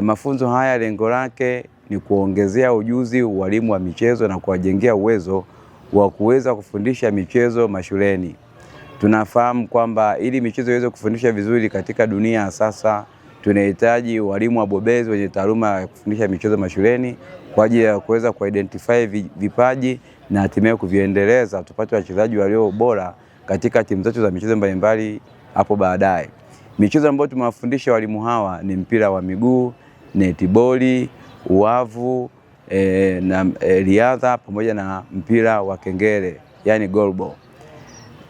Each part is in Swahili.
Mafunzo haya lengo lake ni kuongezea ujuzi walimu wa michezo na kuwajengea uwezo wa kuweza kufundisha michezo mashuleni. Tunafahamu kwamba ili michezo iweze kufundisha vizuri katika dunia sasa, tunahitaji walimu wabobezi wenye taaluma ya kufundisha michezo mashuleni kwa ajili ya kuweza kuidentify vipaji na hatimaye kuviendeleza, tupate wachezaji walio bora katika timu zetu za michezo mbalimbali hapo baadaye. Michezo ambayo tumewafundisha walimu hawa ni mpira wa miguu, netiboli, uwavu, riadha pamoja na mpira wa kengele, yani goalball.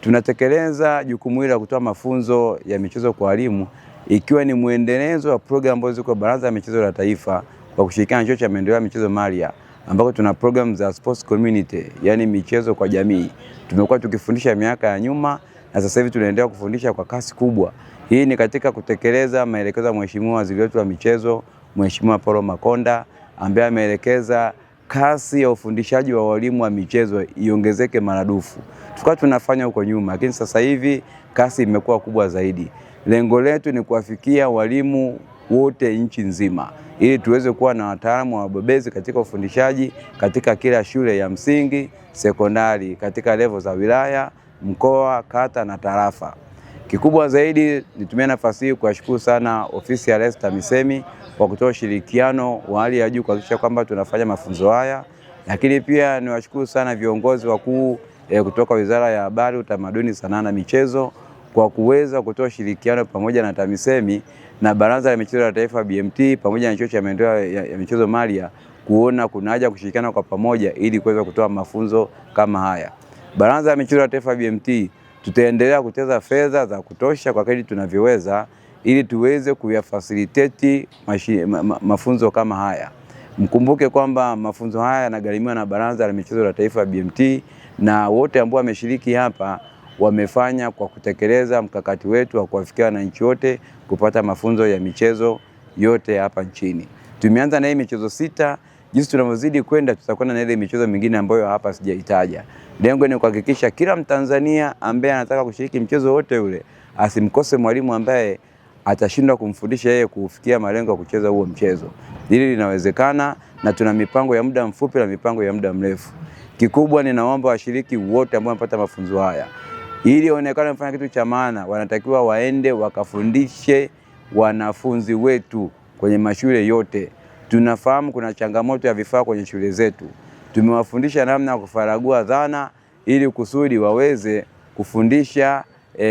Tunatekeleza jukumu hili la kutoa mafunzo ya michezo kwa walimu ikiwa ni muendelezo wa programu ambazo ziko Baraza la Michezo la Taifa kwa kushirikiana na Chuo cha Maendeleo ya Michezo Maria, ambako tuna program za sports community, yani michezo kwa jamii. Tumekuwa tukifundisha miaka ya nyuma na sasa hivi tunaendelea kufundisha kwa kasi kubwa. Hii ni katika kutekeleza maelekezo ya Mheshimiwa Waziri wetu wa Michezo, Mheshimiwa Paul Makonda, ambaye ameelekeza kasi ya ufundishaji wa walimu wa michezo iongezeke maradufu. Tulikuwa tunafanya huko nyuma, lakini sasa hivi kasi imekuwa kubwa zaidi. Lengo letu ni kuwafikia walimu wote nchi nzima ili tuweze kuwa na wataalamu wabobezi katika ufundishaji katika kila shule ya msingi, sekondari, katika level za wilaya, mkoa, kata na tarafa. Kikubwa zaidi nitumie nafasi hii kuwashukuru sana ofisi ya Rais TAMISEMI kwa kutoa ushirikiano wa hali ya juu kuhakikisha kwamba tunafanya mafunzo haya, lakini pia niwashukuru sana viongozi wakuu kutoka Wizara ya Habari, Utamaduni, Sanaa na Michezo kwa kuweza kutoa ushirikiano pamoja na TAMISEMI na Baraza la Michezo la Taifa BMT pamoja na Chuo cha Maendeleo ya Michezo Maria kuona kuna haja kushirikiana kwa pamoja ili kuweza kutoa mafunzo kama haya. Baraza la Michezo la Taifa BMT tutaendelea kutenga fedha za kutosha kwa kadri tunavyoweza ili tuweze kuyafacilitate mafunzo kama haya. Mkumbuke kwamba mafunzo haya yanagharimiwa na Baraza la Michezo la Taifa BMT na wote ambao wameshiriki hapa wamefanya kwa kutekeleza mkakati wetu wa kuwafikia wananchi wote kupata mafunzo ya michezo yote hapa nchini. Tumeanza na hii michezo 6, jinsi tunavyozidi kwenda tutakwenda na ile michezo mingine ambayo hapa sijaitaja. Lengo ni kuhakikisha kila Mtanzania ambaye anataka kushiriki mchezo wote ule asimkose mwalimu ambaye atashindwa kumfundisha yeye kufikia malengo ya kucheza huo mchezo. Hili linawezekana na tuna mipango ya muda mfupi na mipango ya muda mrefu. Kikubwa ninaomba washiriki wote ambao wamepata mafunzo haya, ili waonekane wamefanya kitu cha maana, wanatakiwa waende wakafundishe wanafunzi wetu kwenye mashule yote. Tunafahamu kuna changamoto ya vifaa kwenye shule zetu. Tumewafundisha namna ya kufaragua dhana ili kusudi waweze kufundisha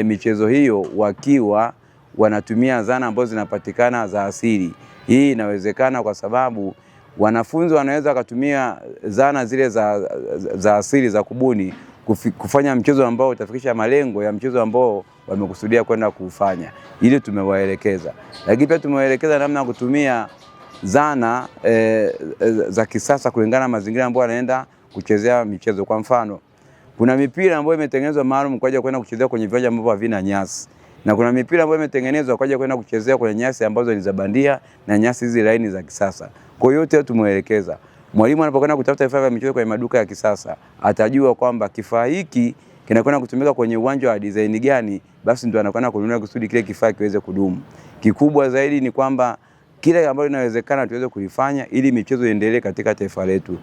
michezo hiyo wakiwa wanatumia dhana ambazo zinapatikana za asili. Hii inawezekana kwa sababu wanafunzi wanaweza kutumia dhana zile za asili za kubuni kufanya mchezo ambao utafikisha malengo ya mchezo ambao wamekusudia kwenda kufanya. Ili tumewaelekeza. Lakini pia tumewaelekeza namna ya kutumia zana za kisasa kulingana na mazingira ambayo wanaenda kuchezea michezo. Kwa mfano, kuna mipira ambayo imetengenezwa maalum kwa ajili ya kwenda kuchezea kwenye viwanja ambavyo havina nyasi. Na kuna mipira ambayo imetengenezwa kwa ajili ya kwenda kuchezea kwenye nyasi ambazo ni za bandia na nyasi hizi laini za kisasa. Kwa hiyo yote tumewaelekeza. Mwalimu anapokwenda kutafuta vifaa vya michezo kwenye maduka ya kisasa, atajua kwamba kifaa hiki kinakwenda kutumika kwenye uwanja wa design gani, basi ndio anakwenda kununua kusudi kile kifaa kiweze kudumu. Kikubwa zaidi ni kwamba kile ambacho inawezekana tuweze kulifanya ili michezo iendelee katika taifa letu.